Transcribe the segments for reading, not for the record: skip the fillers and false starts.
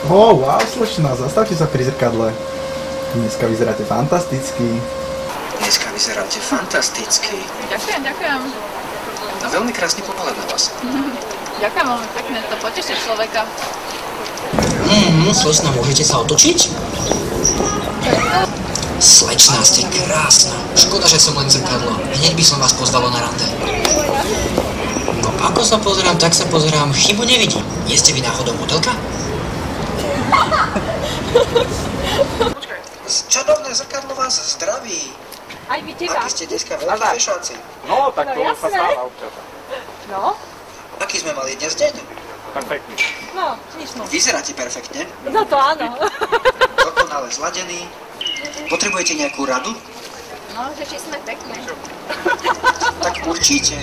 Wow, slečna, zastavte sa pri zrkadle. Dneska vyzeráte fantasticky. Dneska vyzeráte fantasticky. Ďakujem, ďakujem. A veľmi krásny pohľad na vás. Ďakujem veľmi pekne, to poteší človeka. Slečna, môžete sa otočiť? Slečna, ste krásna. Škoda, že som len zrkadlo. Hneď by som vás pozvalo na rande. No ako sa pozerám, tak sa pozerám. Chybu nevidím. Nie ste vy náhodou modelka? Čarovné zrkadlo vás zdraví. Aj vy teba. Aký ste dneska veľkí fešáci. No, tak to sa jasné. stáva občas. No, Aký sme mali dnes deň? Perfektný. no, nič no. Vyzeráte perfektne. No to áno. Dokonale zladený. Potrebujete nejakú radu? No, že či sme pekné. Tak určite.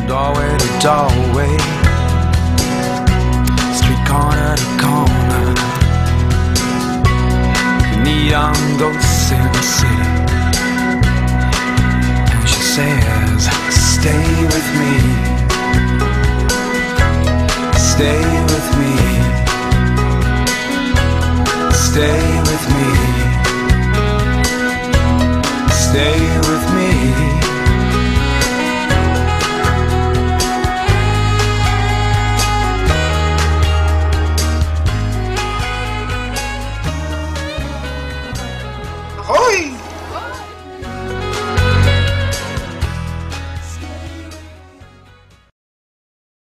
Doorway to doorway, street corner to corner, neon ghosts in the city. And she says, stay with me, stay with me, stay with me, stay with me.